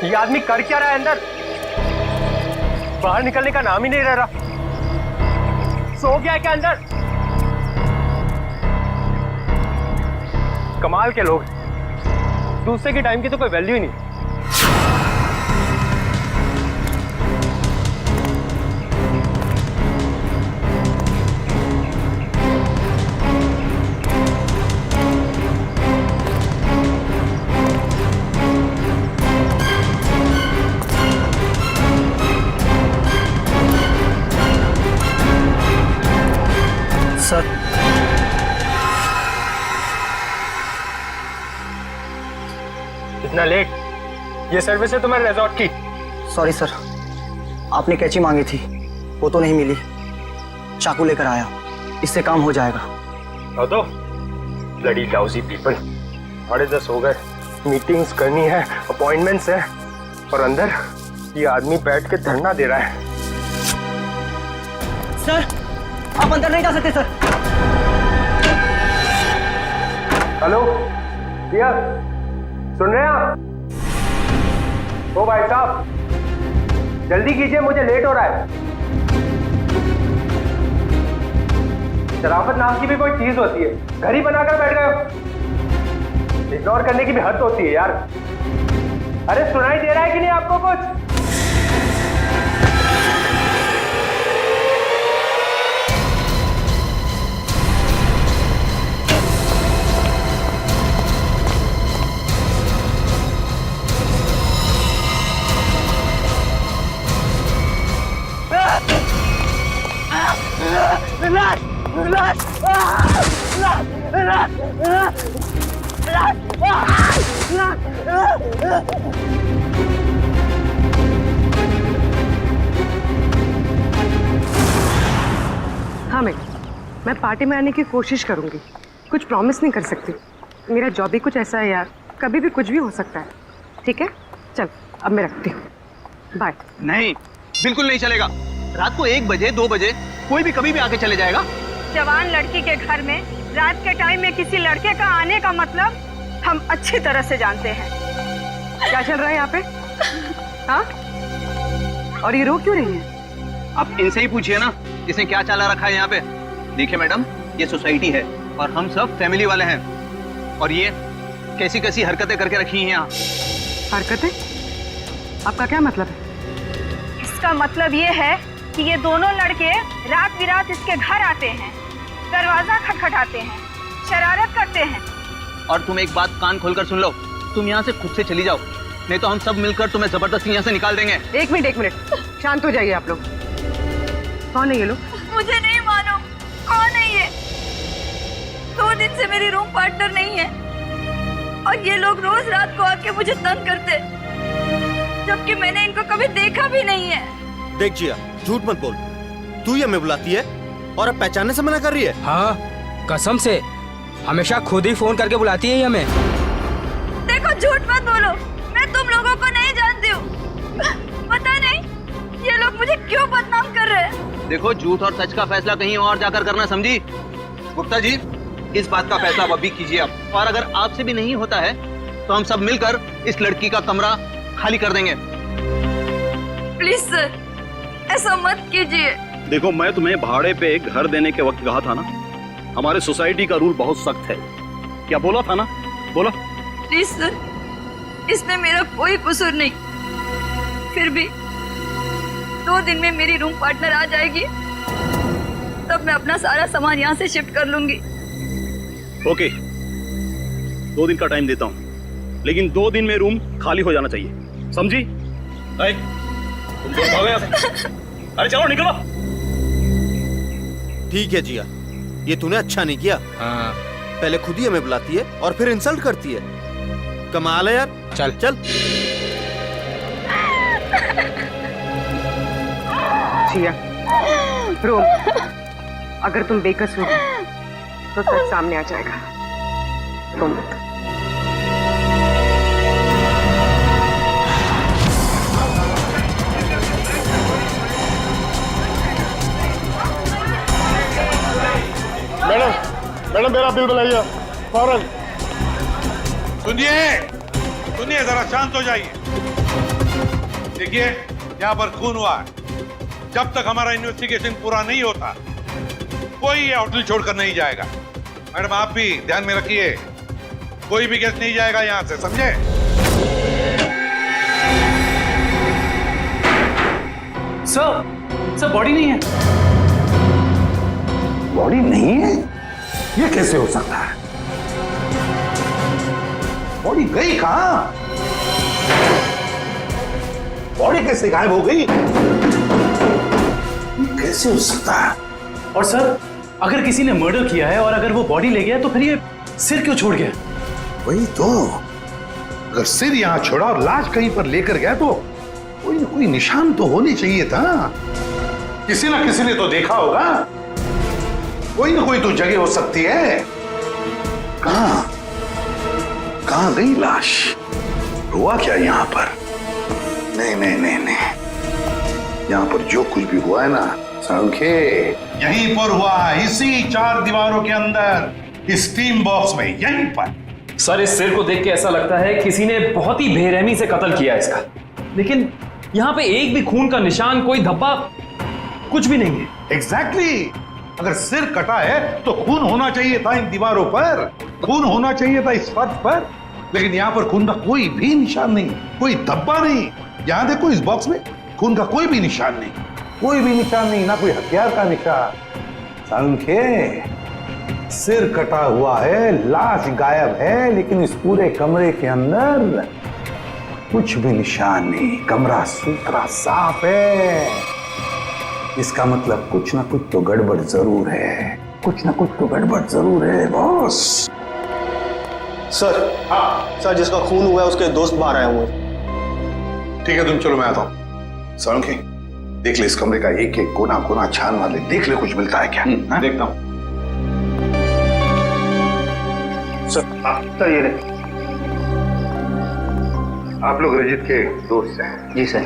ये आदमी कर क्या रहा है अंदर? बाहर निकलने का नाम ही नहीं ले रहा। सो गया है क्या अंदर? कमाल के लोग, दूसरे के टाइम की तो कोई वैल्यू ही नहीं। सर, इतना लेट? ये सर्विस है तुम्हारे रिजॉर्ट की? सॉरी सर, आपने कैंची मांगी थी, वो तो नहीं मिली। चाकू लेकर आया, इससे काम हो जाएगा। तो ब्लडी लाउजी पीपल, 10:30 हो गए, मीटिंग्स करनी है, अपॉइंटमेंट्स है, और अंदर ये आदमी बैठ के धरना दे रहा है। सर, आप अंदर नहीं जा सकते सर। हेलो भैया, सुन रहे हैं आप? ओ भाई साहब, जल्दी कीजिए, मुझे लेट हो रहा है। शराफत नाम की भी कोई चीज होती है, घर ही बनाकर बैठ गए हो। इग्नोर करने की भी हद होती है यार। अरे सुनाई दे रहा है कि नहीं आपको कुछ? हाँ मैं पार्टी में आने की कोशिश करूंगी, कुछ प्रॉमिस नहीं कर सकती। मेरा जॉब ही कुछ ऐसा है यार, कभी भी कुछ भी हो सकता है। ठीक है, चल अब मैं रखती हूँ, बाय। नहीं, बिल्कुल नहीं चलेगा। रात को 1 बजे 2 बजे कोई भी कभी भी आके चले जाएगा। जवान लड़की के घर में रात के टाइम में किसी लड़के का आने का मतलब हम अच्छी तरह से जानते हैं। क्या चल रहा है यहाँ पे? हाँ, और ये रो क्यों रही है? आप इनसे ही पूछिए ना, इसने क्या चाला रखा है यहाँ पे। देखिए मैडम, ये सोसाइटी है और हम सब फैमिली वाले हैं, और ये कैसी कैसी हरकतें करके रखी हैं यहाँ। हरकतें? आपका क्या मतलब है? इसका मतलब ये है कि ये दोनों लड़के रात बिरात इसके घर आते हैं, दरवाजा खटखटाते हैं, शरारत करते हैं। और तुम एक बात कान खोलकर सुन लो, तुम यहाँ से खुद से चली जाओ, नहीं तो हम सब मिलकर तुम्हें जबरदस्ती यहाँ से निकाल देंगे। एक मिनट, शांत हो जाइए आप लोग। कौन है ये लोग? मुझे नहीं मालूम कौन है ये। 2 दिन से मेरी रूम पार्टनर नहीं है, और ये लोग रोज रात को आके मुझे तंग करते, जबकि मैंने इनको कभी देखा भी नहीं है। देख जिया, झूठ मत बोल। तू ही हमें बुलाती है और अब पहचानने से मना कर रही है। हाँ, कसम से हमेशा खुद ही फोन करके बुलाती है हमें। देखो, झूठ मत बोलो, मैं तुम लोगों को नहीं जानती हूँ। पता नहीं ये लोग मुझे क्यों बदनाम कर रहे हैं। देखो, झूठ और सच का फैसला कहीं और जाकर करना, समझी? गुप्ता जी, इस बात का फैसला अभी कीजिए आप, और अगर आपसे भी नहीं होता है तो हम सब मिलकर इस लड़की का कमरा खाली कर देंगे। प्लीज सर, ऐसा मत कीजिए। देखो, मैं तुम्हें भाड़े पे घर देने के वक्त कहा था ना, हमारे सोसाइटी का रूल बहुत सख्त है। क्या बोला था ना? बोलो। प्लीज सर, इसमें मेरा कोई कसूर नहीं। फिर भी 2 दिन में मेरी रूम पार्टनर आ जाएगी, तब मैं अपना सारा सामान यहाँ से शिफ्ट कर लूंगी। ओके, 2 दिन का टाइम देता हूँ, लेकिन 2 दिन में रूम खाली हो जाना चाहिए, समझी? तुम दोनों भागो यहाँ से। अरे चलो निकलो। ठीक है जिया, ये तूने अच्छा नहीं किया। हाँ। पहले खुद ही हमें बुलाती है और फिर इंसल्ट करती है। कमाल है यार। चल चल। जिया, रोम, अगर तुम बेकसूर हो तो सच सामने आ जाएगा। तुम मैडम मेरा बिल बनाइए फौरन। सुनिए, जरा शांत हो जाइए। देखिए, यहाँ पर खून हुआ है। जब तक हमारा इन्वेस्टिगेशन पूरा नहीं होता, कोई ये होटल छोड़कर नहीं जाएगा। मैडम, आप भी ध्यान में रखिए, कोई भी गेस्ट नहीं जाएगा यहाँ से, समझे? सर बॉडी नहीं है। बॉडी नहीं है? ये कैसे हो सकता है? बॉडी गई कहां? बॉडी कैसे गायब हो गई? ये कैसे हो सकता है? और सर, अगर किसी ने मर्डर किया है और अगर वो बॉडी ले गया तो फिर ये सिर क्यों छोड़ गया? वही तो, अगर सिर यहां छोड़ा और लाश कहीं पर लेकर गया तो कोई ना कोई निशान तो होने चाहिए था। किसी ना किसी ने तो देखा होगा। कोई ना कोई तो जगह हो सकती है। कहां गई लाश? हुआ क्या यहां पर? नहीं नहीं नहीं नहीं, यहां पर जो कुछ भी हुआ है ना सांखे, यहीं पर हुआ है, इसी 4 दीवारों के अंदर, स्टीम बॉक्स में, यहीं पर। सर, इस सिर को देख के ऐसा लगता है किसी ने बहुत ही बेरहमी से कत्ल किया इसका। लेकिन यहाँ पे एक भी खून का निशान, कोई धब्बा, कुछ भी नहीं है। एग्जैक्टली। अगर सिर कटा है तो खून होना चाहिए था इन दीवारों पर, खून होना चाहिए था इस फर्श पर, लेकिन यहाँ पर खून का कोई भी निशान नहीं, कोई धब्बा नहीं। यहाँ देखो, इस बॉक्स में खून का कोई भी निशान नहीं, कोई भी निशान नहीं, ना कोई हथियार का निशान। सांखे, सिर कटा हुआ है, लाश गायब है, लेकिन इस पूरे कमरे के अंदर कुछ भी निशान नहीं, कमरा सुथरा साफ है। इसका मतलब कुछ ना कुछ तो गड़बड़ जरूर है, कुछ ना कुछ तो गड़बड़ जरूर है बॉस। सर, हाँ सर, जिसका खून हुआ है उसके दोस्त बाहर आए हुए। ठीक है, तुम चलो, मैं आता हूँ। सांखे, देख ले इस कमरे का एक एक कोना कोना छान मार ले, देख ले कुछ मिलता है क्या। देखता हूँ। सर, ये रहे। आप लोग रजित के दोस्त हैं? जी सर।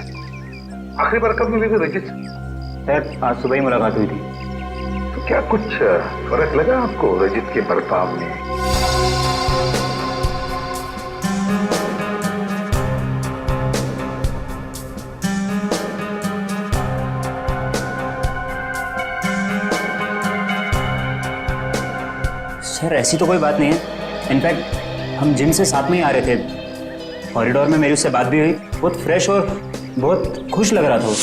आखिरी बार कब मिले थे रजित? सर, आज सुबह ही मुलाकात हुई थी। तो क्या कुछ फर्क लगा आपको रजित के बर्ताव में? सर, ऐसी तो कोई बात नहीं है। इनफैक्ट हम जिम से साथ में ही आ रहे थे, कॉरिडोर में मेरी उससे बात भी हुई। बहुत फ्रेश और बहुत खुश लग रहा था वो।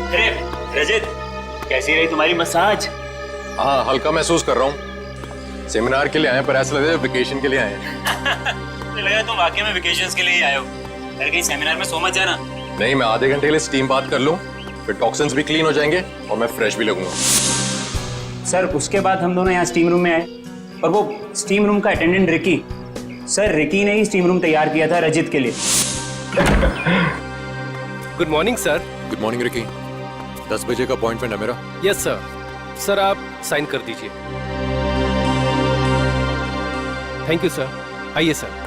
अरे रजित, कैसी रही तुम्हारी मसाज? हाँ, हल्का महसूस कर रहा हूँ। सेमिनार के लिए आए पर ऐसा लगा वेकेशन के लिए आए मुझे लगा तुम वाकई में वेकेशंस के लिए ही आए हो। अरे कहीं सेमिनार में सो मत जाना। नहीं, मैं आधे घंटे के लिए स्टीम बात कर लूँ, फिर टॉक्सिन्स भी क्लीन हो जाएंगे और मैं फ्रेश भी लगूंगा। सर, उसके बाद हम दोनों यहाँ स्टीम रूम में आए और वो स्टीम रूम का अटेंडेंट रिकी, सर रिकी ने ही स्टीम रूम तैयार किया था रजित के लिए। Good morning sir. Good morning Ricky. 10 बजे का अपॉइंटमेंट है मेरा। Yes sir. सर, आप साइन कर दीजिए। Thank you sir. आइए सर।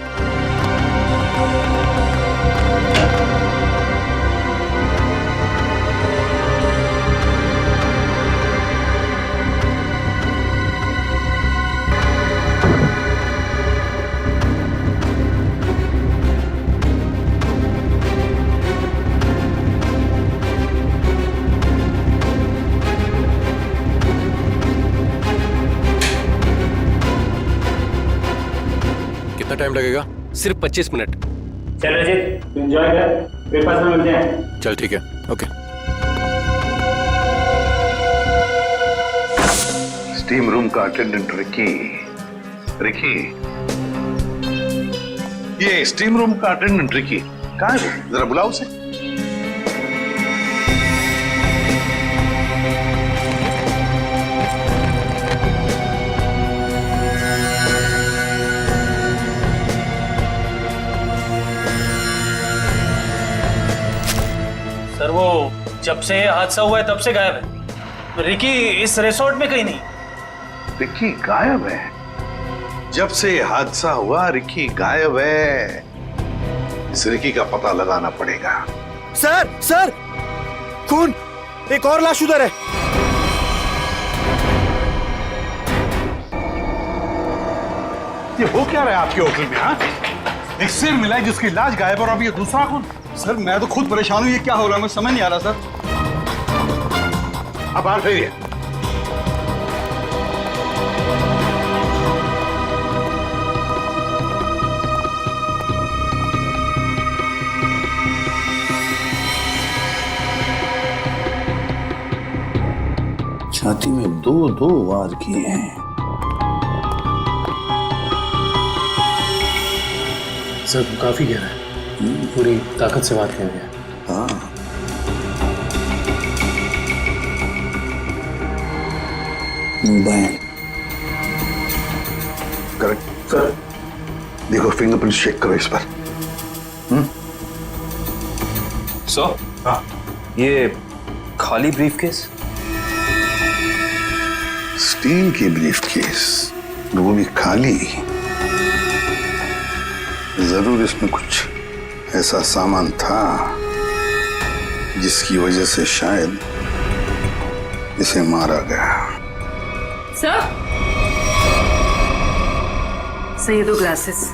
कितना टाइम लगेगा? सिर्फ 25 मिनट। चल रजित, एंजॉय कर, ब्रेकफास्ट में मिलते हैं। चल ठीक है, ओके। स्टीम रूम का अटेंडेंट रिकी। रिकी, ये स्टीम रूम का अटेंडेंट रिकी कहाँ है? जरा बुलाओ उसे। सर, वो जब से हादसा हुआ है तब से गायब है। रिकी इस रिसोर्ट में कहीं नहीं। रिकी गायब है? जब से हादसा हुआ रिकी गायब है। इस रिकी का पता लगाना पड़ेगा। सर, खून, एक और लाश उधर है। ये हो क्या रहा है आपके होटल में? हाँ, एक सिर मिला है जिसकी लाश गायब और अब ये दूसरा खून। सर मैं तो खुद परेशान हूँ, ये क्या हो रहा है मुझे समझ नहीं आ रहा सर। अब बाहर फेरिए। छाती में दो वार किए हैं। सर काफी गहरा है, पूरी ताकत से वार किया गया। हाँ, करेक्ट सर। देखो फिंगरप्रिंट चेक करो इस पर। सर हाँ, ये खाली ब्रीफकेस? स्टील की ब्रीफकेस, वो भी खाली। जरूर इसमें कुछ ऐसा सामान था जिसकी वजह से शायद इसे मारा गया। सर ये 2 ग्लासेस।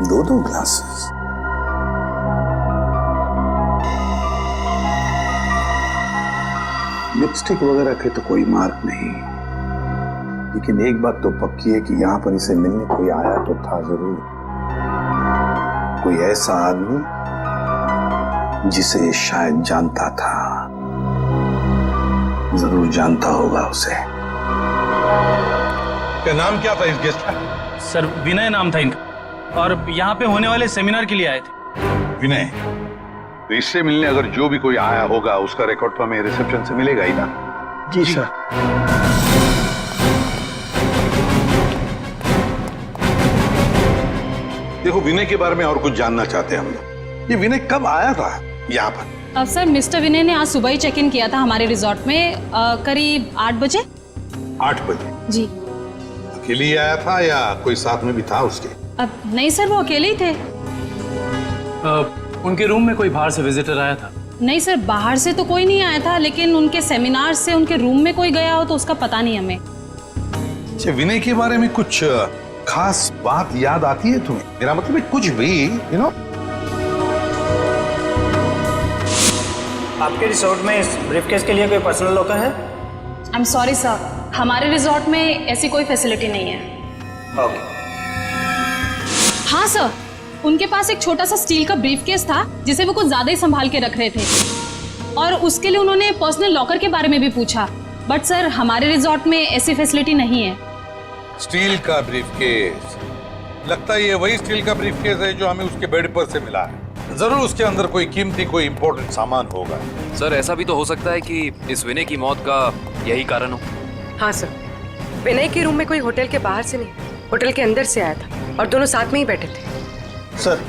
दो ग्लासेस? लिपस्टिक वगैरह के तो कोई मार्क नहीं, लेकिन एक बात तो पक्की है कि यहाँ पर इसे मिलने कोई आया तो था जरूर। कोई ऐसा आदमी जिसे ये शायद जानता था, जरूर जानता होगा उसे। क्या नाम क्या था इस गेस्ट का? सर विनय नाम था इनका, और यहाँ पे होने वाले सेमिनार के लिए आए थे। विनय? तो इससे मिलने अगर जो भी कोई आया होगा उसका रिकॉर्ड तो हमें रिसेप्शन से मिलेगा ही ना? जी सर। देखो विनय के बारे में और कुछ जानना चाहते हैं हम लोग। ये विनय कब आया था यहाँ पर? सर मिस्टर विनय ने आज सुबह ही चेक इन किया था हमारे रिजॉर्ट में, करीब 8 बजे। 8 बजे? जी। अकेले ही आया था या कोई साथ में भी था उसके? अब नहीं सर, वो अकेले ही थे। उनके रूम में कोई बाहर से विजिटर आया था? नहीं सर, बाहर से तो कोई नहीं आया था, लेकिन उनके सेमिनार से उनके रूम में कोई गया हो तो उसका पता नहीं हमें। अच्छा, विनय के बारे में कुछ खास बात याद आती है तुम्हें? मेरा मतलब है कुछ भी, यू नो। आपके रिसोर्ट में इस ब्रीफकेस के लिए कोई पर्सनल लॉकर है? आई एम सॉरी सर, हमारे रिजॉर्ट में ऐसी कोई फैसिलिटी नहीं है। ओके। हाँ सर, उनके पास एक छोटा सा स्टील का ब्रीफकेस था जिसे वो कुछ ज्यादा ही संभाल के रख रहे थे, और उसके लिए उन्होंने पर्सनल लॉकर के बारे में भी पूछा, बट सर हमारे रिजॉर्ट में ऐसी फैसिलिटी नहीं है। स्टील का ब्रीफकेस? लगता है ये वही स्टील का ब्रीफकेस है जो हमें उसके बेड पर से मिला है। जरूर उसके अंदर कोई कीमती, कोई इंपॉर्टेंट सामान होगा। सर ऐसा भी तो हो सकता है कि इस विनय की मौत का यही कारण हो। हाँ सर, विनय के रूम में कोई होटल के बाहर से नहीं, होटल के अंदर से आया था और दोनों साथ में ही बैठे थे। सर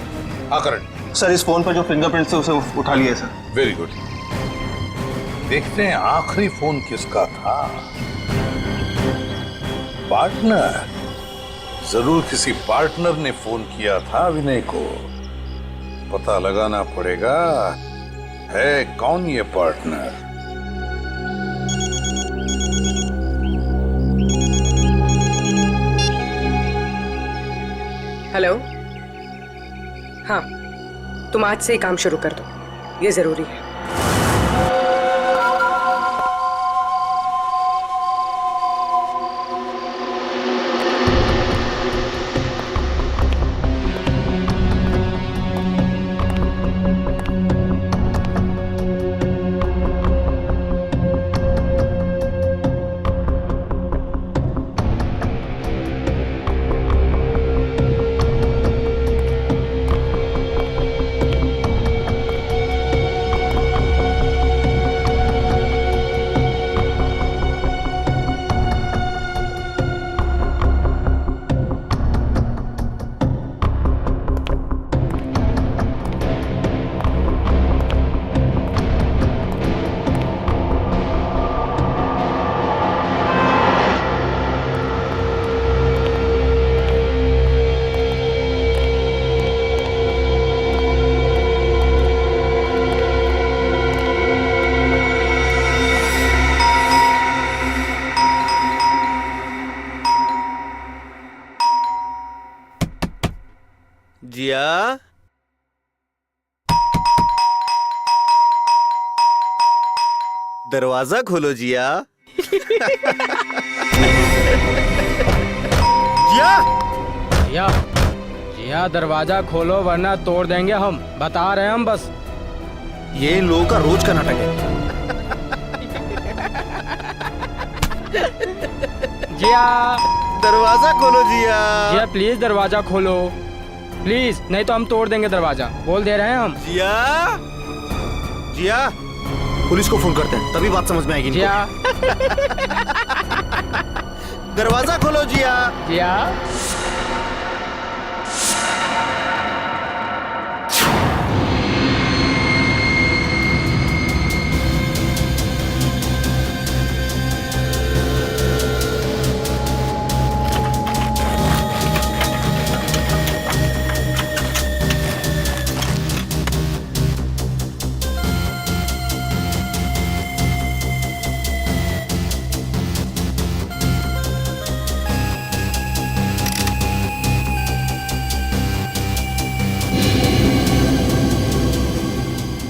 हाँ करण। सर इस फोन पर जो फिंगरप्रिंट थे उसे उठा लिया है सर। Very good. देखते हैं आखिरी फोन किसका था। पार्टनर, जरूर किसी पार्टनर ने फोन किया था विनय को। पता लगाना पड़ेगा है कौन ये पार्टनर। हेलो, हाँ तुम आज से ही काम शुरू कर दो, ये जरूरी है। जिया, दरवाजा खोलो जिया। जिया, जिया, जिया दरवाजा खोलो वरना तोड़ देंगे हम, बता रहे हैं हम बस। ये इन लोगों का रोज का नाटक है। जिया, दरवाजा खोलो जिया। जिया प्लीज दरवाजा खोलो प्लीज, नहीं तो हम तोड़ देंगे दरवाजा, बोल दे रहे हैं हम। जिया, जिया, पुलिस को फोन करते हैं तभी बात समझ में आएगी। जिया, दरवाजा खोलो जिया। जिया,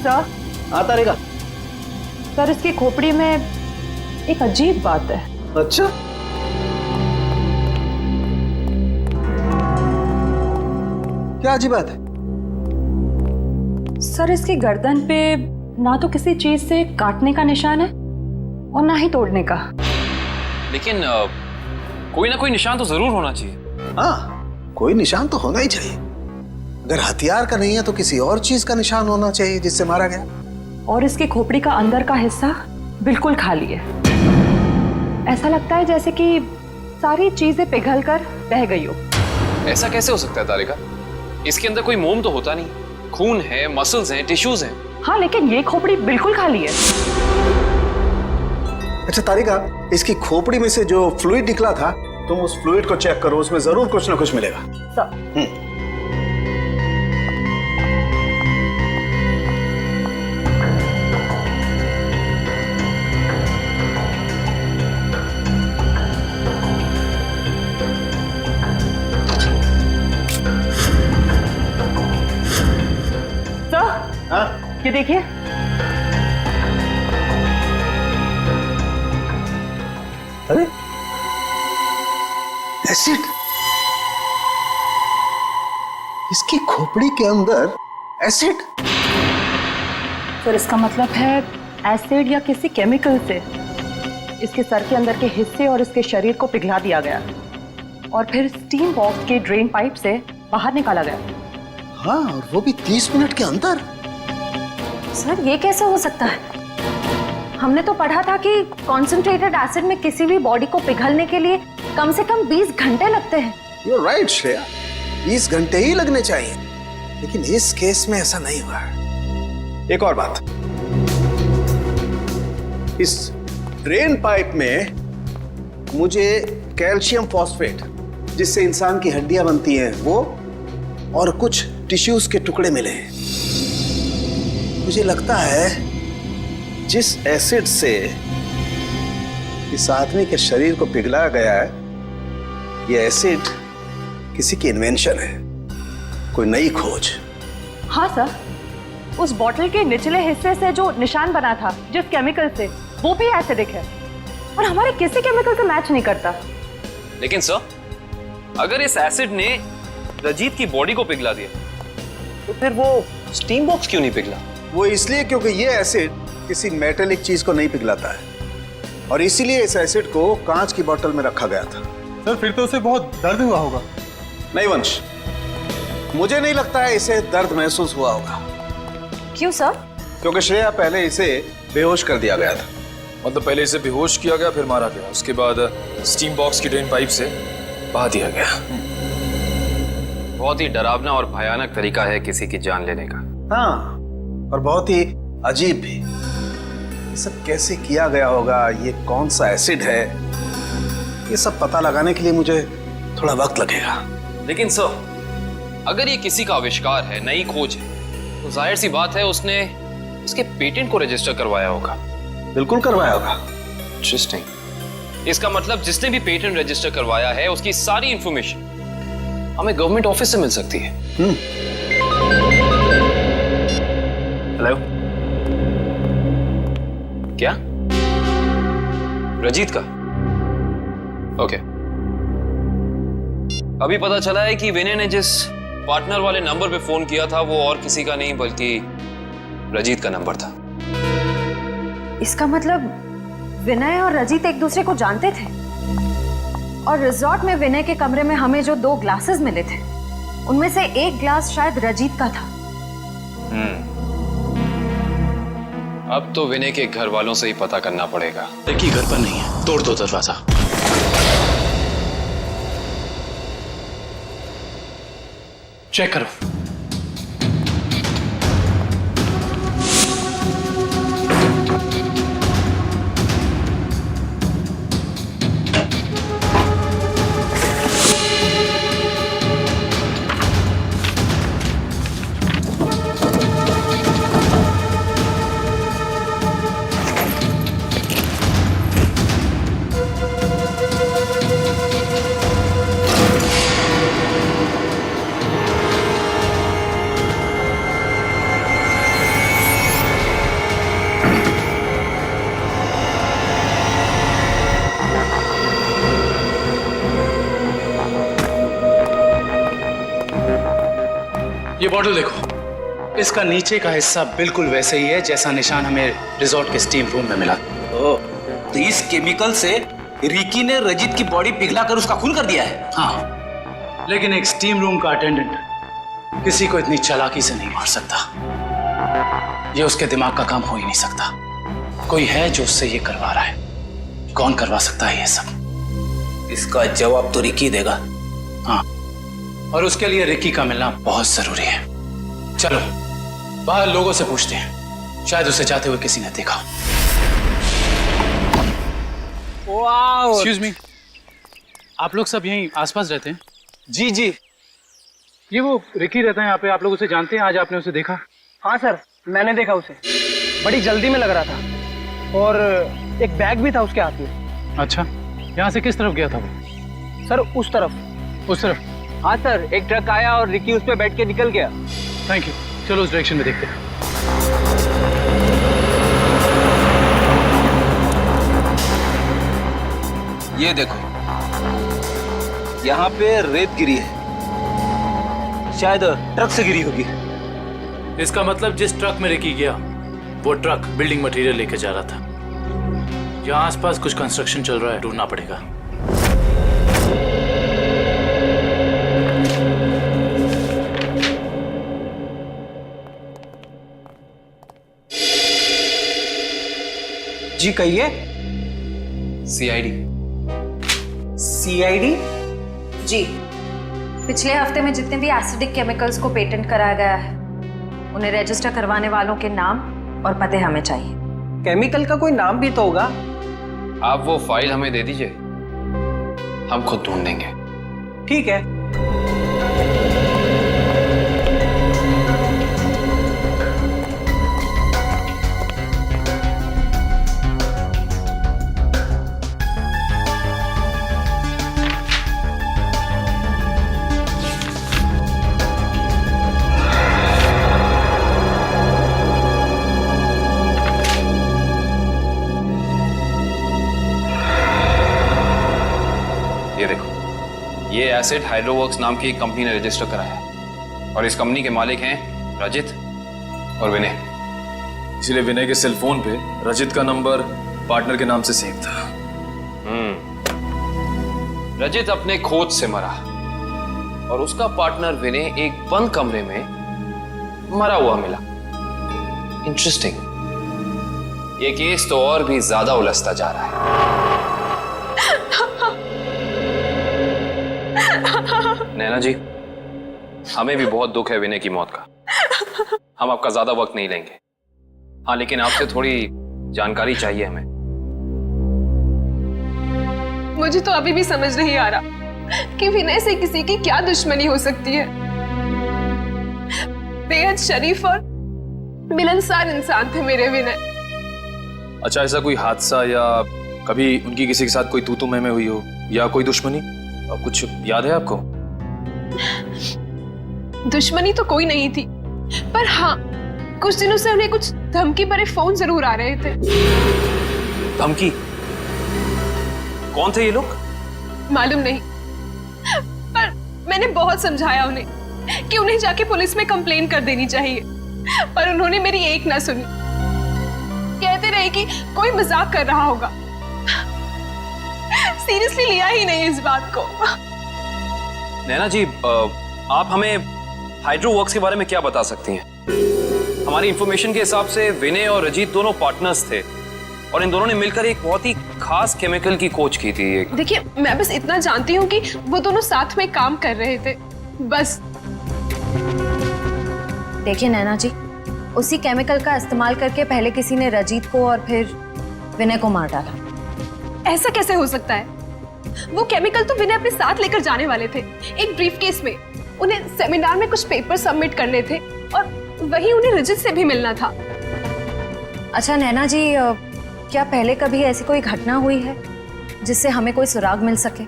सर, आता रहेगा। सर इसकी खोपड़ी में एक अजीब बात है। अच्छा, क्या अजीब बात है? सर इसकी गर्दन पे ना तो किसी चीज से काटने का निशान है और ना ही तोड़ने का। लेकिन कोई ना कोई निशान तो जरूर होना चाहिए। हाँ, कोई निशान तो होना ही चाहिए। अगर हथियार का नहीं है तो किसी और चीज का निशान होना चाहिए जिससे मारा गया। और इसकी खोपड़ी का अंदर का हिस्सा बिल्कुल खाली है। ऐसा लगता है जैसे कि सारी चीजें पिघल कर बह गई हो। ऐसा कैसे हो सकता है तारिका? इसके अंदर कोई मोम तो होता नहीं, खून है, मसल्स हैं, टिश्यूज हैं। हाँ, लेकिन ये खोपड़ी बिल्कुल खाली है। अच्छा तारिका, इसकी खोपड़ी में से जो फ्लूइड निकला था, तुम उस फ्लूइड को चेक करो, उसमें जरूर कुछ ना कुछ मिलेगा। सर, ये देखिए। अरे एसिड, इसकी खोपड़ी के अंदर एसिड। सर इसका मतलब है एसिड या किसी केमिकल से इसके सर के अंदर के हिस्से और इसके शरीर को पिघला दिया गया और फिर स्टीम बॉक्स के ड्रेन पाइप से बाहर निकाला गया। हाँ, और वो भी 30 मिनट के अंदर। सर ये कैसे हो सकता है? हमने तो पढ़ा था कि कॉन्सेंट्रेटेड एसिड में किसी भी बॉडी को पिघलने के लिए कम से कम 20 घंटे लगते हैं। You're right, श्रेया, 20 घंटे ही लगने चाहिए, लेकिन इस केस में ऐसा नहीं हुआ। एक और बात, इस ड्रेन पाइप में मुझे कैल्शियम फॉस्फेट, जिससे इंसान की हड्डियां बनती हैं, वो और कुछ टिश्यूज के टुकड़े मिले हैं। मुझे लगता है जिस एसिड से इस आदमी के शरीर को पिघलाया गया है, ये एसिड किसी की इन्वेंशन है, कोई नई खोज। हाँ सर, उस बॉटल के निचले हिस्से से जो निशान बना था जिस केमिकल से, वो भी एसिडिक है और हमारे किसी केमिकल से मैच नहीं करता। लेकिन सर, अगर इस एसिड ने रजीत की बॉडी को पिघला दिया तो फिर वो स्टीम बॉक्स क्यों नहीं पिघला? वो इसलिए क्योंकि ये एसिड किसी मेटेलिक चीज को नहीं पिघलाता है, और इसीलिए इस एसिड को कांच की बोतल में रखा गया था। सर फिर तो उसे बहुत दर्द हुआ होगा। नहीं वंश, मुझे नहीं लगता है इसे दर्द महसूस हुआ होगा। क्यों सर? क्योंकि श्रेया पहले इसे बेहोश कर दिया गया था। मतलब पहले इसे बेहोश किया गया, फिर मारा गया, उसके बाद स्टीम बॉक्स की ड्रेन पाइप से बहा दिया गया। बहुत ही डरावना और भयानक तरीका है किसी की जान लेने का। हाँ, और बहुत ही अजीब भी। ये सब कैसे किया गया होगा, ये कौन सा एसिड है, ये सब पता लगाने के लिए मुझे थोड़ा वक्त लगेगा। लेकिन सर, अगर ये किसी का आविष्कार है, नई खोज है, तो जाहिर सी बात है उसने उसके पेटेंट को रजिस्टर करवाया होगा। बिल्कुल करवाया होगा। इंटरेस्टिंग। इसका मतलब जिसने भी पेटेंट रजिस्टर करवाया है उसकी सारी इंफॉर्मेशन हमें गवर्नमेंट ऑफिस से मिल सकती है। हेलो, क्या रजीत का? ओके, अभी पता चला है कि विनय ने जिस पार्टनर वाले नंबर पे फोन किया था वो और किसी का नहीं बल्कि रजीत का नंबर था। इसका मतलब विनय और रजीत एक दूसरे को जानते थे और रिजॉर्ट में विनय के कमरे में हमें जो 2 ग्लासेस मिले थे उनमें से एक ग्लास शायद रजीत का था। अब तो विनय के घर वालों से ही पता करना पड़ेगा। देखिए घर पर नहीं है, तोड़ दो दरवाजा। चेक करो। ये बॉटल देखो, इसका नीचे का हिस्सा बिल्कुल वैसे ही है जैसा निशान हमें रिजॉर्ट के स्टीम रूम में मिला। तो इस केमिकल से रिकी ने रजीत की बॉडी पिघलाकर उसका खून कर दिया है। हाँ, लेकिन एक स्टीम रूम का अटेंडेंट किसी को इतनी चालाकी से नहीं मार सकता। ये उसके दिमाग का काम हो ही नहीं सकता। कोई है जो उससे ये करवा रहा है। कौन करवा सकता है ये सब? इसका जवाब तो रिकी देगा। हाँ, और उसके लिए रिकी का मिलना बहुत जरूरी है। चलो बाहर लोगों से पूछते हैं, शायद उसे जाते हुए किसी ने देखा। एक्सक्यूज मी, आप लोग सब यहीं आसपास रहते हैं? जी जी। ये वो रिकी रहता है यहाँ पे, आप लोग उसे जानते हैं? आज आपने उसे देखा? हाँ सर, मैंने देखा उसे। बड़ी जल्दी में लग रहा था और एक बैग भी था उसके हाथ में। अच्छा, यहाँ से किस तरफ गया था वो? सर उस तरफ। उस तरफ? हाँ सर, एक ट्रक आया और रिकी उस पे बैठ के निकल गया। थैंक यू, चलो उस डायरेक्शन में देखते हैं। ये देखो, यहाँ पे रेत गिरी है, शायद ट्रक से गिरी होगी। इसका मतलब जिस ट्रक में रिकी गया वो ट्रक बिल्डिंग मटेरियल लेके जा रहा था। यहाँ आसपास कुछ कंस्ट्रक्शन चल रहा है, ढूंढना पड़ेगा। जी कहिए। सीआईडी। सीआईडी? जी, पिछले हफ्ते में जितने भी एसिडिक केमिकल्स को पेटेंट कराया गया है उन्हें रजिस्टर करवाने वालों के नाम और पते हमें चाहिए। केमिकल का कोई नाम भी तो होगा। आप वो फाइल हमें दे दीजिए, हम खुद ढूंढेंगे। ठीक है। ये देखो, ये एसिड हाइड्रोवर्क्स नाम की एक कंपनी ने रजिस्टर कराया है और इस कंपनी के मालिक हैं रजित और विनय। इसलिए विनय के सेल फोन पे रजित का नंबर पार्टनर के नाम से सेव था। रजित अपने खोज से मरा और उसका पार्टनर विनय एक बंद कमरे में मरा हुआ मिला। इंटरेस्टिंग। ये केस तो और भी ज्यादा उलझता जा रहा है। नैना जी, हमें भी बहुत दुख है विनय की मौत का। हम आपका ज्यादा वक्त नहीं लेंगे। हाँ, लेकिन आपसे थोड़ी जानकारी चाहिए हमें। मुझे तो अभी भी समझ नहीं आ रहा कि विनय से किसी की क्या दुश्मनी हो सकती है। बेहद शरीफ और मिलनसार इंसान थे मेरे विनय। अच्छा, ऐसा कोई हादसा या कभी उनकी किसी के साथ कोई तू तू मैं हुई हो या कोई दुश्मनी, कुछ याद है आपको? दुश्मनी तो कोई नहीं थी, पर हाँ कुछ दिनों से उन्हें कुछ धमकी भरे फोन जरूर आ रहे थे। धमकी? कौन थे ये लोग? मालूम नहीं, पर मैंने बहुत समझाया उन्हें कि उन्हें जाके पुलिस में कंप्लेन कर देनी चाहिए, पर उन्होंने मेरी एक ना सुनी। कहते रहे कि कोई मजाक कर रहा होगा, सीरियसली लिया ही नहीं इस बात को। नैना जी, आप हमें हाइड्रो वर्क्स के बारे में क्या बता सकती हैं? हमारी इंफॉर्मेशन के हिसाब से विनय और रजीत दोनों पार्टनर्स थे और इन दोनों ने मिलकर एक बहुत ही खास केमिकल की खोज की थी। देखिए, मैं बस इतना जानती हूँ कि वो दोनों साथ में काम कर रहे थे, बस। देखिए नैना जी, उसी केमिकल का इस्तेमाल करके पहले किसी ने रजीत को और फिर विनय को मार डाला। ऐसा कैसे हो सकता है? वो केमिकल तो विनय अपने साथ लेकर जाने वाले थे एक ब्रीफकेस में। उन्हें सेमिनार में कुछ पेपर सबमिट करने थे और वही उन्हें रजत से भी मिलना था। अच्छा नैना जी, क्या पहले कभी ऐसी कोई घटना हुई है जिससे हमें कोई सुराग मिल सके?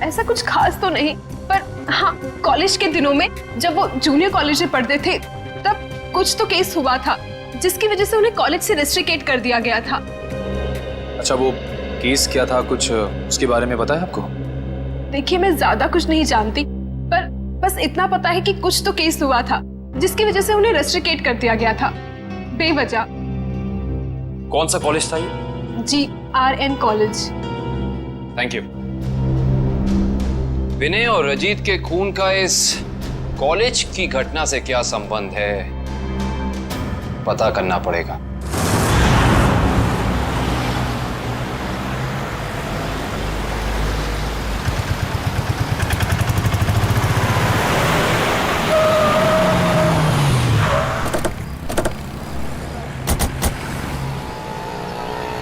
ऐसा कुछ खास तो नहीं, पर हाँ कॉलेज के दिनों में जब वो जूनियर कॉलेज में पढ़ते थे तब कुछ तो केस हुआ था जिसकी वजह से उन्हें कॉलेज से रेस्ट्रिकेट कर दिया गया था। अच्छा, वो केस क्या था, कुछ उसके बारे में पता है आपको? देखिए, मैं ज्यादा कुछ नहीं जानती, पर बस इतना पता है कि कुछ तो केस हुआ था जिसकी वजह से उन्हें रेस्ट्रिकेट कर दिया गया था बेवजह। कौन सा कॉलेज था ये? GRN college. Thank you. Vinay और रजीत के खून का इस कॉलेज की घटना से क्या संबंध है, पता करना पड़ेगा।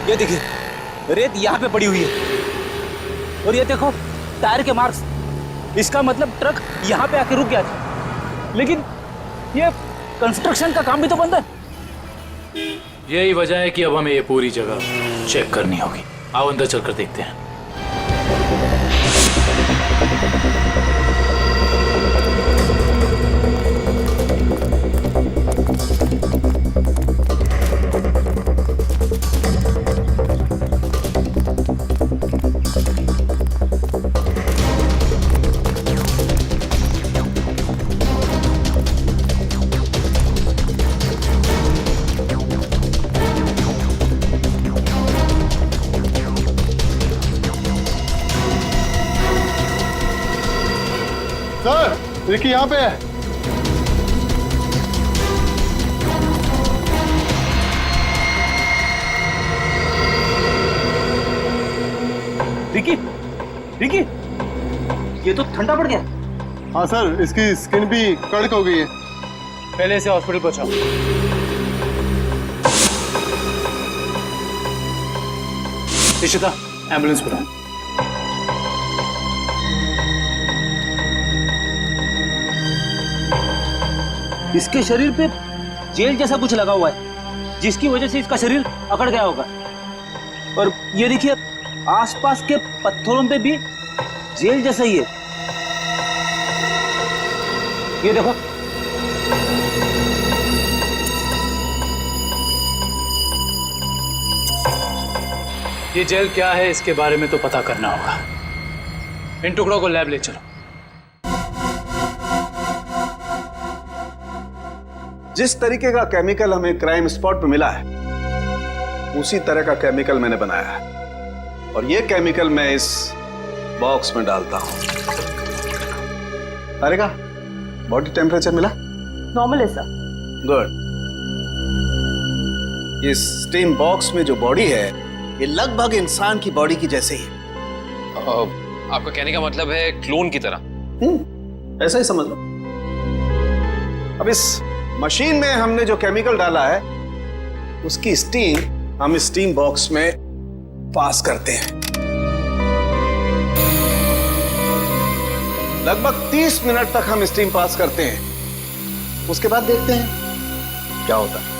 ये देखिए, रेत यहाँ पे पड़ी हुई है और ये देखो टायर के मार्क्स। इसका मतलब ट्रक यहाँ पे आके रुक गया था, लेकिन ये कंस्ट्रक्शन का काम भी तो बंद है। यही वजह है कि अब हमें ये पूरी जगह चेक करनी होगी। आओ अंदर चलकर देखते हैं। सर, रिकी यहाँ पे है। रिकी, रिकी, ये तो ठंडा पड़ गया। हाँ सर, इसकी स्किन भी कड़क हो गई है। पहले इसे हॉस्पिटल पहुंचाओ। इशिता, एम्बुलेंस बुलाओ। इसके शरीर पे जेल जैसा कुछ लगा हुआ है, जिसकी वजह से इसका शरीर अकड़ गया होगा। और ये देखिए, आसपास के पत्थरों पे भी जेल जैसा ही है। ये देखो, ये जेल क्या है इसके बारे में तो पता करना होगा। इन टुकड़ों को लैब ले चलो। जिस तरीके का केमिकल हमें क्राइम स्पॉट पे मिला है, उसी तरह का केमिकल मैंने बनाया है और ये केमिकल मैं इस बॉक्स में डालता हूं। अरे का बॉडी टेम्परेचर मिला? नॉर्मल है सर। गुड। इस स्टीम बॉक्स में जो बॉडी है, ये लगभग इंसान की बॉडी की जैसे ही। आपका कहने का मतलब है क्लोन की तरह? ऐसा ही समझ लो। अब इस मशीन में हमने जो केमिकल डाला है, उसकी स्टीम हम इस स्टीम बॉक्स में पास करते हैं। लगभग 30 मिनट तक हम स्टीम पास करते हैं। उसके बाद देखते हैं क्या होता है।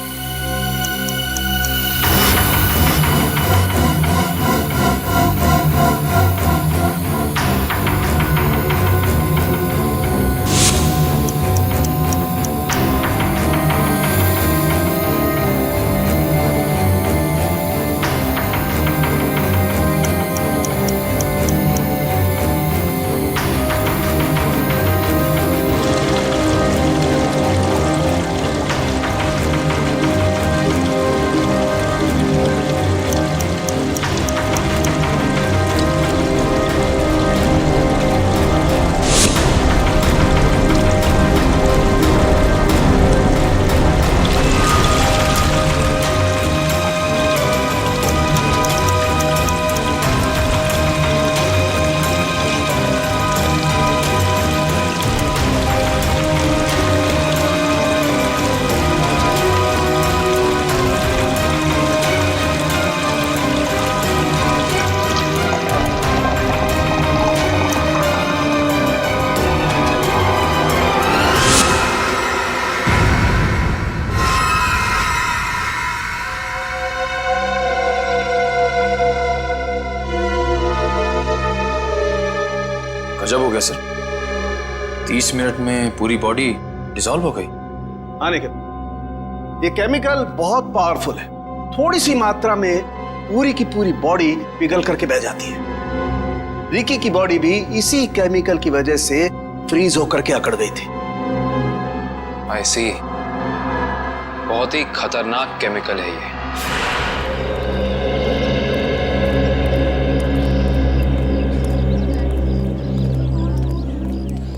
गजब हो गया सर, 30 मिनट में पूरी बॉडी डिसॉल्व हो गई। हाँ निखिल, ये केमिकल बहुत पावरफुल है। थोड़ी सी मात्रा में पूरी की पूरी बॉडी पिघल करके बह जाती है। रिकी की बॉडी भी इसी केमिकल की वजह से फ्रीज होकर के अकड़ गई थी। आई सी, बहुत ही खतरनाक केमिकल है ये।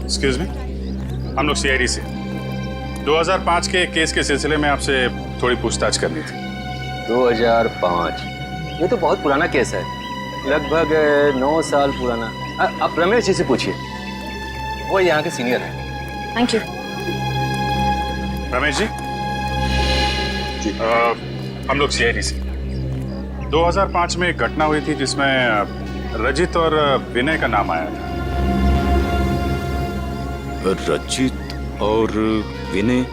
एक्सक्यूज मी, हम लोग सीआईडी से 2005 के केस के सिलसिले में आपसे थोड़ी पूछताछ करनी थी। 2005? ये तो बहुत पुराना केस है, लगभग 9 साल पुराना। आप रमेश जी से पूछिए, वो यहाँ के सीनियर हैं। Thank you. रमेश जी, हम लोग सीआईडी से 2005 में एक घटना हुई थी जिसमें रजित और विनय का नाम आया था। रजित और विनय?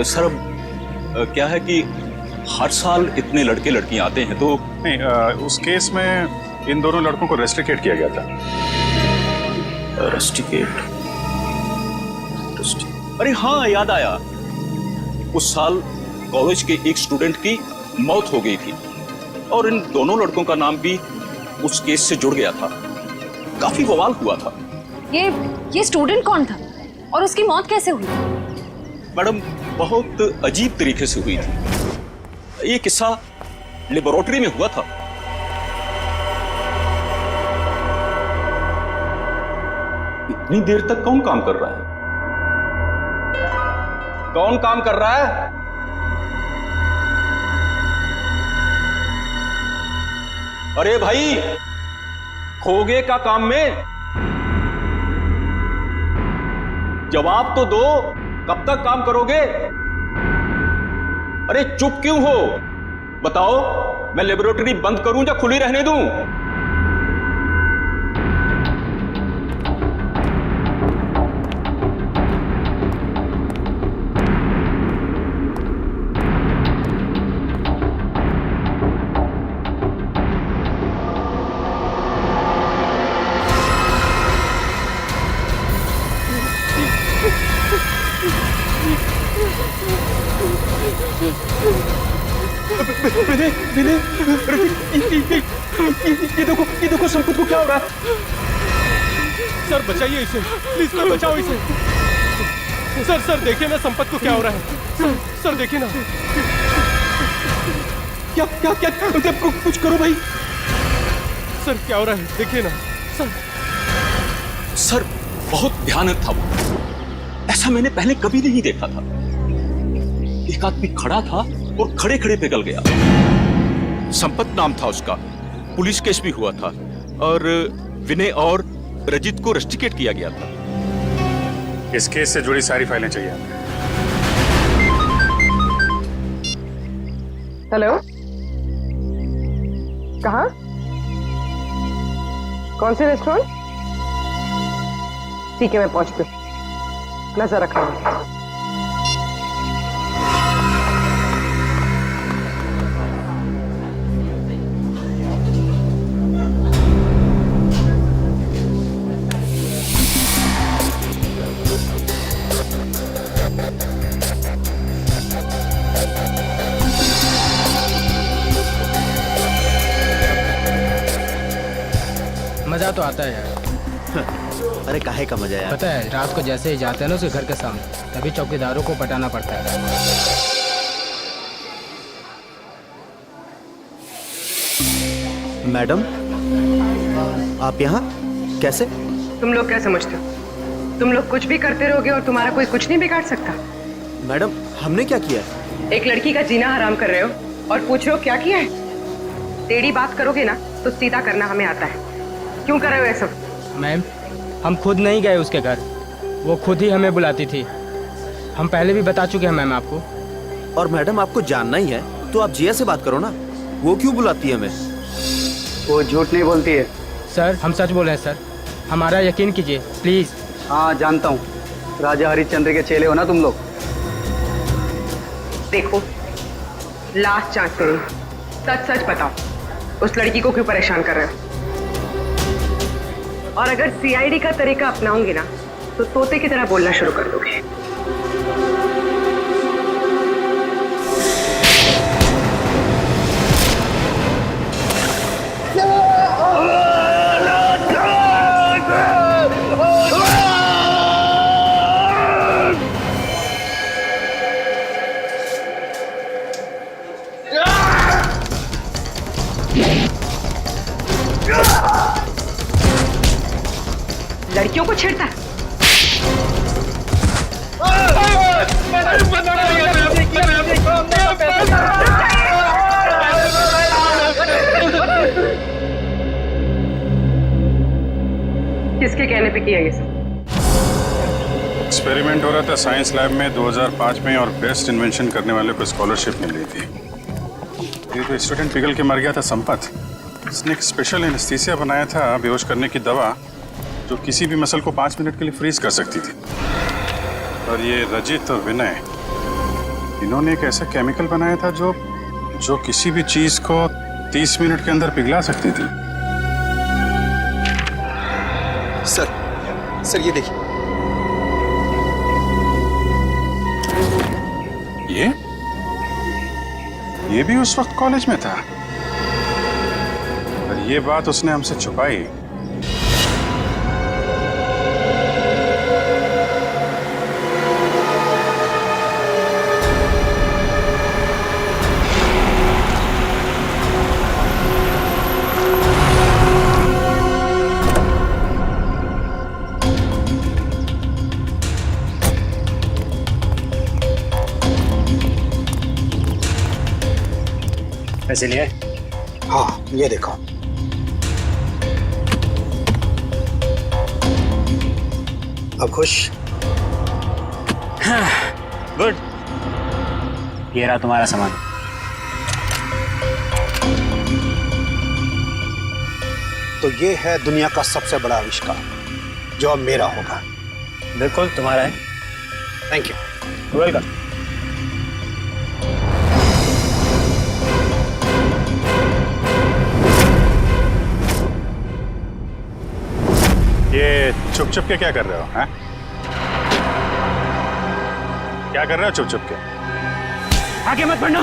सर क्या है कि हर साल इतने लड़के लड़कियां आते हैं तो नहीं, उस केस में इन दोनों लड़कों को रेस्ट्रिकेट किया गया था। रेस्ट्रिकेट? अरे हाँ, याद आया, उस साल कॉलेज के एक स्टूडेंट की मौत हो गई थी और इन दोनों लड़कों का नाम भी उस केस से जुड़ गया था। काफी बवाल हुआ था। ये स्टूडेंट कौन था और उसकी मौत कैसे हुई? मैडम, बहुत अजीब तरीके से हुई थी। ये किस्सा लेबोरेटरी में हुआ था। इतनी देर तक कौन काम कर रहा है? कौन काम कर रहा है? अरे भाई, खोगे का काम में जवाब तो दो, कब तक काम करोगे? अरे चुप क्यों हो? बताओ, मैं लेबोरेटरी बंद करूं या खुली रहने दूं? ये देखो संपत को क्या हो रहा है? सर बचाइए इसे, प्लीज सर बचाओ इसे। सर देखिए ना संपत को क्या हो रहा है। सर देखिए ना। क्या कुछ करो भाई। सर क्या हो रहा है, देखिए ना सर बहुत भयानक था वो। ऐसा मैंने पहले कभी नहीं देखा था। एक आदमी खड़ा था और खड़े खड़े पिघल गया। संपत नाम था उसका, पुलिस केस भी हुआ था और विनय और रजित को रेस्ट्रिकेट किया गया था। इस केस से जुड़ी सारी फाइलें चाहिए। हेलो, कहाँ? कौन से रेस्टोरेंट? ठीक है, मैं पहुंचती हूँ, नजर रख रहा हूँ। मजा तो आता है यार। अरे काहे का मजा यार? पता है, रात को जैसे ही जाते हैं ना उसके घर के सामने, तभी चौकीदारों को पटाना पड़ता है। मैडम, आप यहाँ कैसे? तुम लोग क्या समझते हो? तुम लोग कुछ भी करते रहोगे और तुम्हारा कोई कुछ नहीं बिगाड़ सकता। मैडम, हमने क्या किया? एक लड़की का जीना हराम कर रहे हो और पूछ रहे हो क्या किया है? टेढ़ी बात करोगे ना तो सीधा करना हमें आता है। क्यों कर रहे हो ऐसा? मैम, हम खुद नहीं गए उसके घर, वो खुद ही हमें बुलाती थी। हम पहले भी बता चुके हैं मैम आपको। और मैडम, आपको जानना ही है तो आप जिया से बात करो ना, वो क्यों बुलाती है हमें? वो झूठ नहीं बोलती है सर, हम सच बोल रहे हैं सर, हमारा यकीन कीजिए प्लीज। हाँ जानता हूँ, राजा हरिश्चंद्र के चेले हो ना तुम लोग। देखो, लास्ट चांस करो, सच सच बताओ, उस लड़की को क्यों परेशान कर रहे हो? और अगर सीआईडी का तरीका अपनाऊंगी ना तो तोते की तरह बोलना शुरू कर दोगे। लड़कियों को छेड़ता है। किसके कहने पे किया ये सब? एक्सपेरिमेंट हो रहा था साइंस लैब में 2005 में और बेस्ट इन्वेंशन करने वाले को स्कॉलरशिप मिल रही थी। ये तो स्टूडेंट पिघल के मर गया था संपत। इसने एक स्पेशल एनेस्थीसिया बनाया था बेहोश करने की दवा जो किसी भी मसल को 5 मिनट के लिए फ्रीज कर सकती थी। और ये रजित और विनय इन्होंने एक ऐसा केमिकल बनाया था जो किसी भी चीज को 30 मिनट के अंदर पिघला सकती थी। सर ये देखिए। ये भी उस वक्त कॉलेज में था और ये बात उसने हमसे छुपाई। पैसे लिए? हाँ, ये देखो। अब खुश? गुड। ये रहा तुम्हारा सामान। तो ये है दुनिया का सबसे बड़ा आविष्कार जो अब मेरा होगा। बिल्कुल तुम्हारा है। Thank you. वेलकम। ये छुप छुप के क्या कर रहे हो? हैं? क्या कर रहे हो छुप छुप के? आगे मत बढ़ना,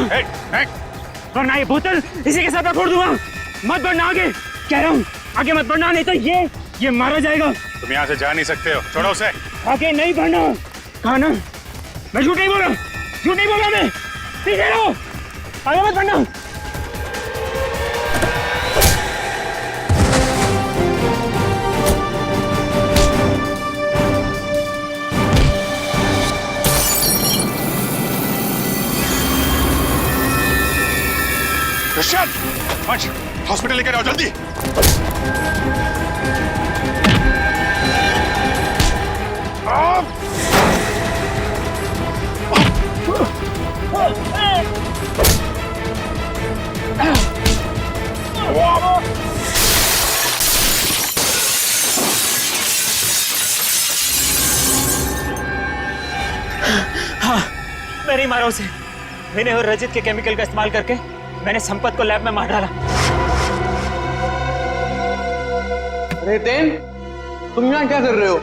वरना ये बोतल इसी के साथ मैं फोड़ दूंगा। मत बढ़ना आगे, कह रहा हूँ आगे मत बढ़ना, नहीं तो ये मारा जाएगा। तुम यहाँ से जा नहीं सकते हो, छोड़ो उसे। आगे नहीं बढ़ना। कहा ना, मैं झूठ नहीं बोला, झूठ नहीं बोला मैं। पीछे रहो, आगे मत बढ़ना। कृष्ण, हॉस्पिटल लेकर आओ जल्दी। हाँ, मैं नहीं मारा उसे। विनय और रजित के केमिकल का इस्तेमाल करके मैंने संपत को लैब में मार डाला। रेतेन, तुम यहाँ क्या कर रहे हो?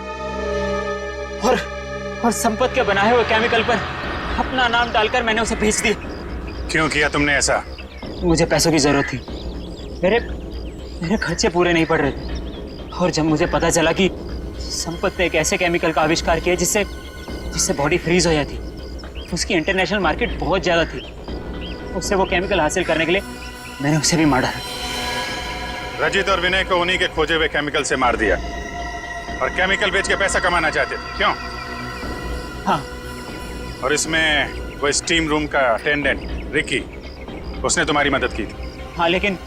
और संपत के बनाए हुए केमिकल पर अपना नाम डालकर मैंने उसे भेज दिया। क्यों किया तुमने ऐसा? मुझे पैसों की जरूरत थी। मेरे खर्चे पूरे नहीं पड़ रहे थे। और जब मुझे पता चला कि संपत ने एक ऐसे केमिकल का आविष्कार किया जिससे बॉडी फ्रीज हो जाती, उसकी इंटरनेशनल मार्केट बहुत ज्यादा थी। उससे वो केमिकल हासिल करने के लिए मैंने उसे भी मार डाला। रजित और विनय को उन्हीं के खोजे हुए केमिकल से मार दिया और केमिकल बेच के पैसा कमाना चाहते थे, क्यों? हाँ। और इसमें वो स्टीम रूम का अटेंडेंट रिकी, उसने तुम्हारी मदद की थी। हाँ, लेकिन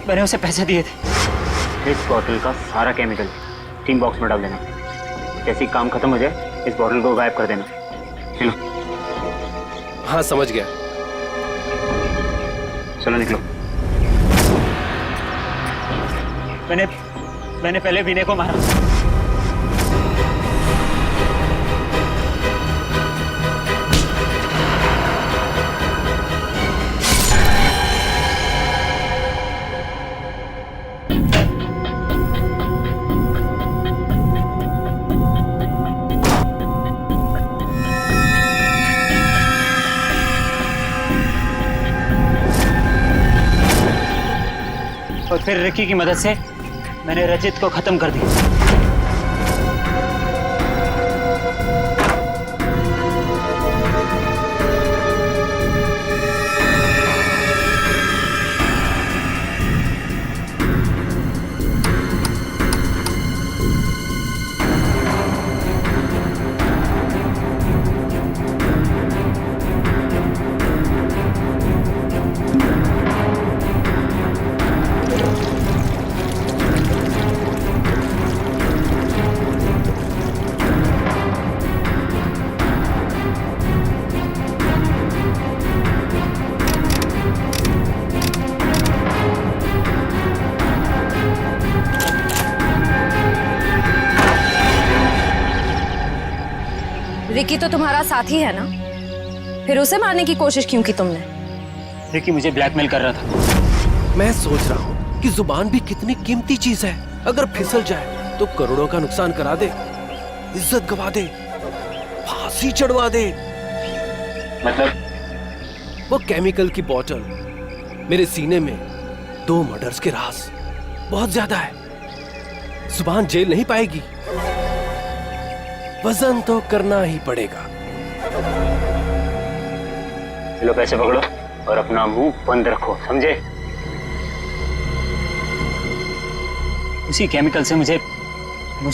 मैंने उसे पैसे दिए थे। इस बॉटल का सारा केमिकल टीम बॉक्स में डाल देना। जैसे ही काम खत्म हो जाए इस बॉटल को गायब कर देना। चलो। हाँ, समझ गया। चलो निकलो। मैंने पहले विनय को मारा। और फिर रिकी की मदद से मैंने रजित को खत्म कर दिया। रिकी तो तुम्हारा साथी है ना, फिर उसे मारने की कोशिश क्यों की तुमने? रिकी मुझे ब्लैकमेल कर रहा था। मैं सोच रहा हूँ कि जुबान भी कितनी कीमती चीज है, अगर फिसल जाए तो करोड़ों का नुकसान करा दे, इज्जत गवा दे, फांसी चढ़वा दे। मतलब वो केमिकल की बोतल मेरे सीने में 2 मर्डर्स के राज बहुत ज्यादा है। जुबान झेल नहीं पाएगी, वजन तो करना ही पड़ेगा। लो पैसे पकड़ो और अपना मुंह बंद रखो, समझे? उसी केमिकल से मुझे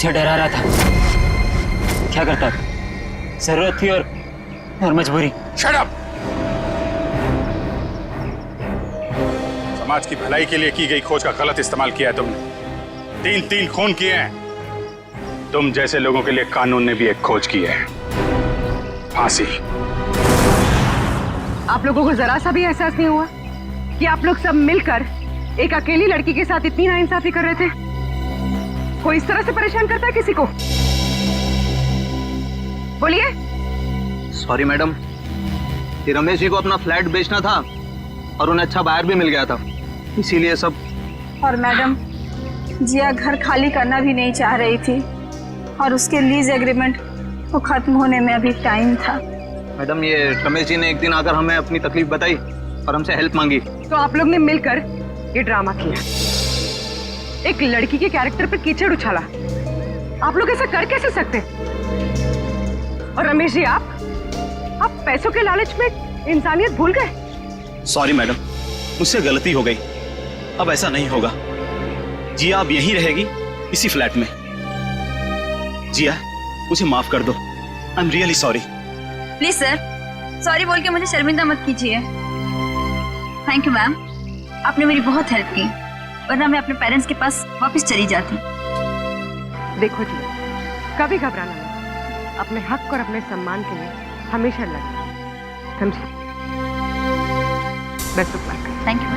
डरा रहा था। क्या करता? जरूरत थी और मजबूरी। Shut up! समाज की भलाई के लिए की गई खोज का गलत इस्तेमाल किया है तुमने। 3 खून किए हैं। तुम जैसे लोगों के लिए कानून ने भी एक खोज की है, फांसी। आप लोगों को जरा सा भी एहसास नहीं हुआ कि आप लोग सब मिलकर एक अकेली लड़की के साथ इतनी नाइंसाफी कर रहे थे? कोई इस तरह से परेशान करता है किसी को? बोलिए। सॉरी मैडम, ये रमेश जी को अपना फ्लैट बेचना था और उन्हें अच्छा बायर भी मिल गया था, इसीलिए सब। और मैडम, जिया घर खाली करना भी नहीं चाह रही थी और उसके लीज एग्रीमेंट को खत्म होने में अभी टाइम था। मैडम, ये रमेश जी ने एक दिन आकर हमें अपनी तकलीफ बताई और हमसे हेल्प मांगी। तो आप लोग ने मिलकर ये ड्रामा किया, एक लड़की के कैरेक्टर पर कीचड़ उछाला। आप लोग ऐसा कर कैसे सकते? और रमेश जी, आप पैसों के लालच में इंसानियत भूल गए। सॉरी मैडम, मुझसे गलती हो गई, अब ऐसा नहीं होगा। जिया अब यहीं रहेगी, इसी फ्लैट में। जिया, मुझे माफ कर दो। I am really sorry. Please sir, sorry बोल के मुझे शर्मिंदा मत कीजिए। थैंक यू मैम, आपने मेरी बहुत हेल्प की, वरना मैं अपने पेरेंट्स के पास वापस चली जाती। देखो जी, कभी घबराना नहीं, अपने हक और अपने सम्मान के लिए हमेशा लड़ना, समझे? Best of luck. Thank you.